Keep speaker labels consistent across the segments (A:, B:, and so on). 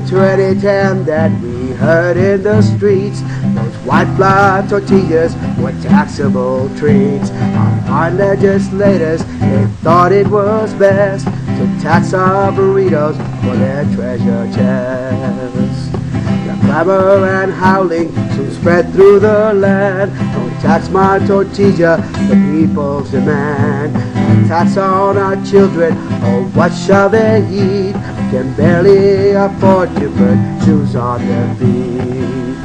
A: 2010 that we heard in the streets. Those white flour tortillas were taxable treats. Our fine legislators, they thought it was best to tax our burritos for their treasure chests. The clamor and howling soon spread through the land. Don't tax my tortilla, the people's demand. A tax on our children, oh what shall they eat? Can barely afford to put shoes on their feet.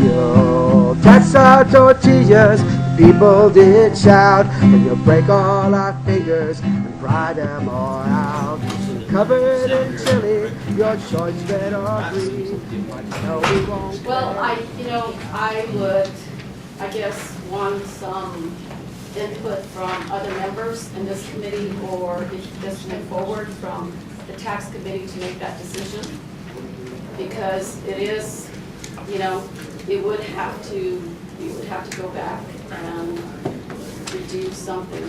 A: You'll tax our tortillas, people did shout, and you'll break all our fingers and fry them all out. Covered in chili, your choice red or green. But no, we won't.
B: Well, I would, I guess, want some input from other members in this committee, or if this went forward from the tax committee to make that decision, because it is, we would have to go back and reduce something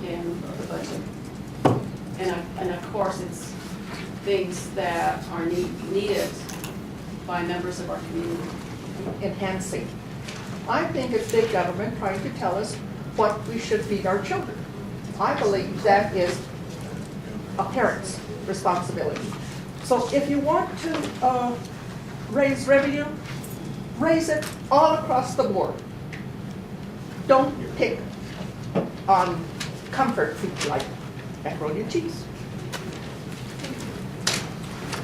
B: in the budget. And of course, it's things that are needed by members of our community.
C: Enhancing. I think it's big government trying to tell us what we should feed our children. I believe that is a parent's responsibility. So if you want to raise revenue, raise it all across the board. Don't pick on comfort food like macaroni and cheese.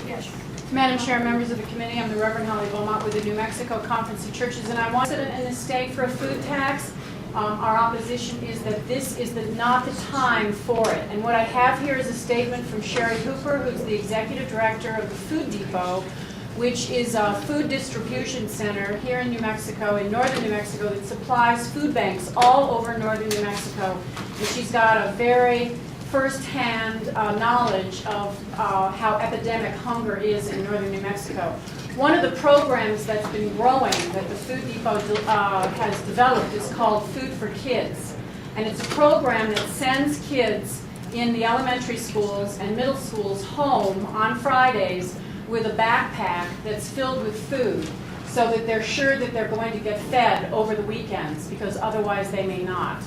D: Yes. Madam Chair, members of the committee, I'm the Reverend Holly Beaumont with the New Mexico Conference of Churches, and I want to in the state for a food tax. Our opposition is that this is not the time for it. And what I have here is a statement from Sherry Hooper, who's the executive director of the Food Depot, which is a food distribution center here in New Mexico, in northern New Mexico, that supplies food banks all over northern New Mexico. And she's got a very first-hand knowledge of how epidemic hunger is in northern New Mexico. One of the programs that's been growing that the Food Depot has developed is called Food for Kids. And it's a program that sends kids in the elementary schools and middle schools home on Fridays with a backpack that's filled with food, so that they're sure that they're going to get fed over the weekends, because otherwise they may not.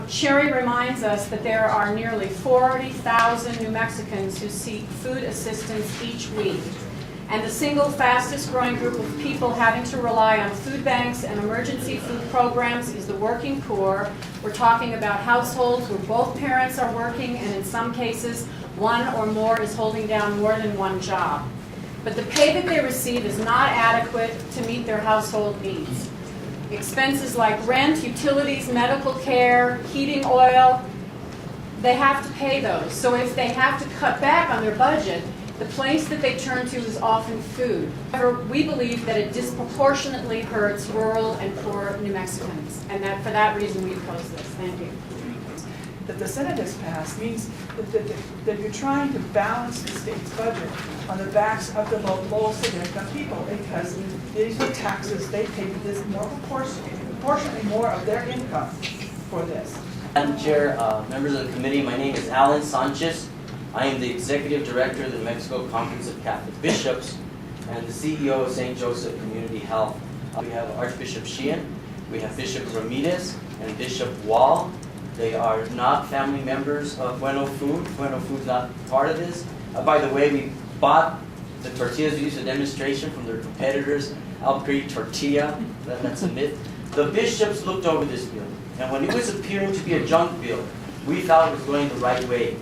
D: Sherry reminds us that there are nearly 40,000 New Mexicans who seek food assistance each week. And the single fastest growing group of people having to rely on food banks and emergency food programs is the working poor. We're talking about households where both parents are working, and in some cases, one or more is holding down more than one job. But the pay that they receive is not adequate to meet their household needs. Expenses like rent, utilities, medical care, heating oil, they have to pay those. So if they have to cut back on their budget, the place that they turn to is often food. However, we believe that it disproportionately hurts rural and poor New Mexicans, and that for that reason we oppose this. Thank you.
E: That the Senate has passed means that you're trying to balance the state's budget on the backs of the lowest income people, because these are taxes they pay this more proportionately more of their income for this.
F: Madam Chair, members of the committee, my name is Alan Sanchez. I am the Executive Director of the New Mexico Conference of Catholic Bishops and the CEO of St. Joseph Community Health. We have Archbishop Sheehan, we have Bishop Ramirez, and Bishop Wall. They are not family members of Bueno Food. Bueno Food's not part of this. By the way, we bought the tortillas used for demonstration from their competitors, Albuquerque Tortilla. That's a myth. The bishops looked over this bill, and when it was appearing to be a junk bill, we thought it was going the right way.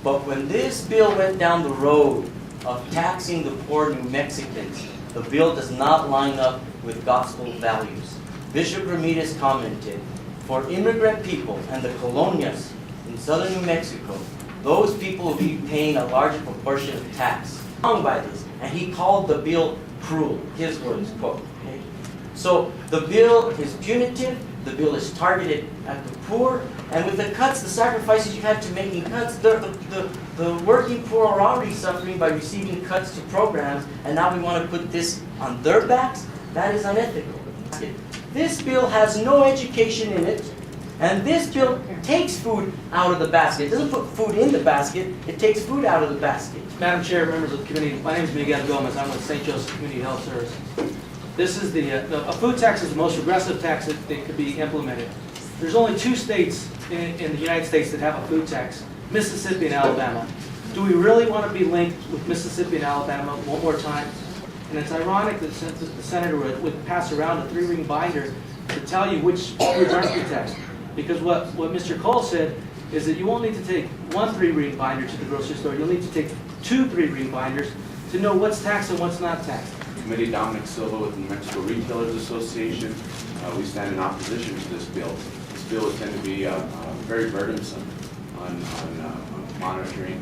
F: But when this bill went down the road of taxing the poor New Mexicans, the bill does not line up with gospel values. Bishop Ramirez commented, for immigrant people and the colonias in southern New Mexico, those people will be paying a larger proportion of tax. Wrong by this, and he called the bill cruel. His words, quote. Okay? So the bill is punitive, the bill is targeted at the poor, and with the cuts, the sacrifices you had to making cuts, the working poor are already suffering by receiving cuts to programs, and now we want to put this on their backs? That is unethical. This bill has no education in it. And this bill takes food out of the basket. It doesn't put food in the basket, it takes food out of the basket.
G: Madam Chair, members of the committee, my name is Miguel Gomez. I'm with St. Joseph Community Health Service. This is a food tax is the most regressive tax that could be implemented. There's only 2 states in the United States that have a food tax, Mississippi and Alabama. Do we really want to be linked with Mississippi and Alabama one more time? And it's ironic that the senator would pass around a 3-ring binder to tell you which foods aren't to be taxed. Because what Mr. Cole said is that you won't need to take 1 3-ring binder to the grocery store. You'll need to take 2 3-ring binders to know what's taxed and what's not taxed.
H: Committee Dominic Silva with the New Mexico Retailers Association. We stand in opposition to this bill. This bill would tend to be very burdensome on monitoring.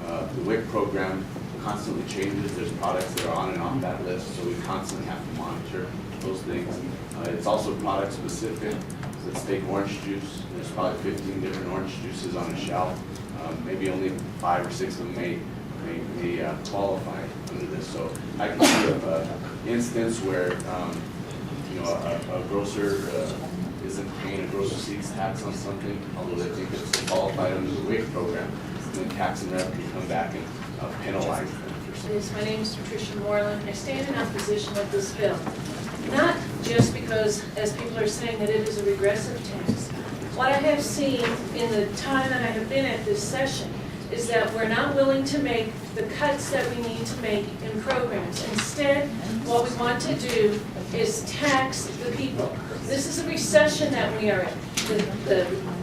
H: The WIC program constantly changes. There's products that are on and off that list, so we constantly have to monitor those things. It's also product specific. Let's take orange juice. There's probably 15 different orange juices on the shelf. Maybe only 5 or 6 of them may qualify under this. So I can see an instance where a grocer isn't paying a grocer receipts tax on something, although they think it's qualified under the WIC program. And then Tax and Rev can come back and penalize them for something.
I: Yes, my name is Patricia Moreland. I stand in opposition of this bill. Not just because, as people are saying, that it is a regressive tax. What I have seen in the time that I have been at this session is that we're not willing to make the cuts that we need to make in programs. Instead, what we want to do is tax the people. This is a recession that we are in.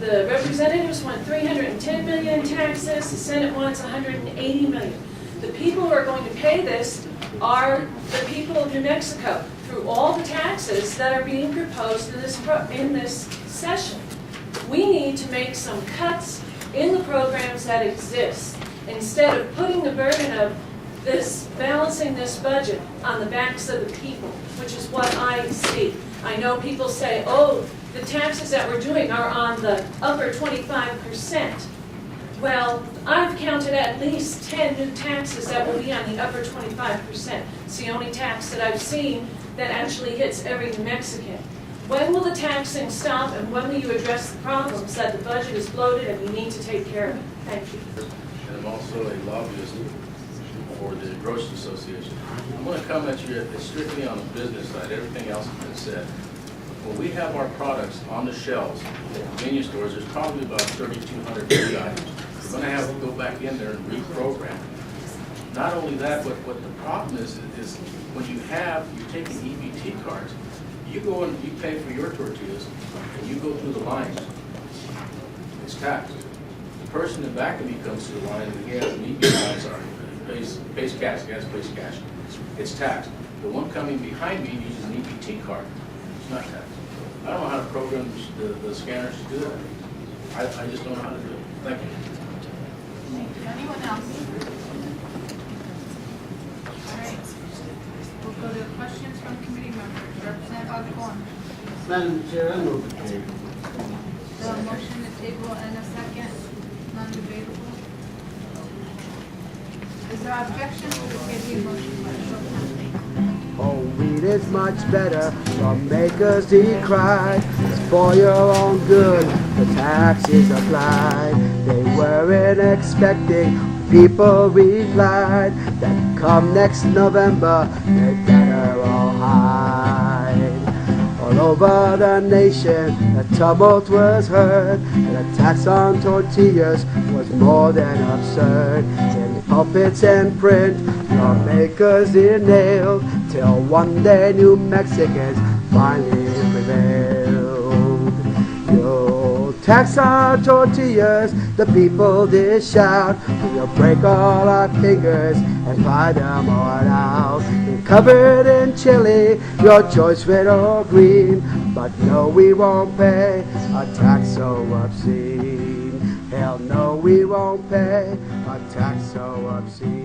I: The representatives want $310 million in taxes, the Senate wants $180 million. The people who are going to pay this are the people of New Mexico through all the taxes that are being proposed in this session. We need to make some cuts in the programs that exist instead of putting the burden of this, balancing this budget on the backs of the people, which is what I see. I know people say, oh, the taxes that we're doing are on the upper 25%. Well, I've counted at least 10 new taxes that will be on the upper 25%. It's the only tax that I've seen that actually hits every New Mexican. When will the taxing stop, and when will you address the problems that the budget is bloated and we need to take care of it? Thank you.
J: And I'm also a lobbyist for the Grocers Association. I'm going to come at you strictly on the business side. Everything else has been said. When we have our products on the shelves in convenience stores, there's probably about 3,200 food items. We're going to have to go back in there and reprogram. Not only that, but what the problem is when you're taking EBT cards, you go and you pay for your tortillas, and you go through the lines. It's taxed. The person in back of me comes to the line and he has an EBT line, sorry, pays cash, he has pays cash. It's taxed. The one coming behind me uses an EBT card. It's not taxed. I don't know how to program the scanners to do that. I just don't know how to do it. Thank you.
D: Anyone else? All right. We'll go to questions from committee members. Representative Albuquerque.
A: Madam Chair, I move the table.
D: The motion to table and a second, non-debatable. Is there objection to the table motion by show of hands?
A: Oh, wheat is much better, the makers decry. It's for your own good, the tax is applied. They weren't expecting, people replied, that come next November, they better all hide. All over the nation, a tumult was heard, and a tax on tortillas was more than absurd. In pulpits and print, lawmakers inhaled, till one day New Mexicans finally prevailed. Yo, tax on tortillas, the people did shout. We'll break all our fingers and fry them all out. And covered in chili, your choice red or green. But no, we won't pay a tax so obscene. Hell no, we won't pay a tax so obscene.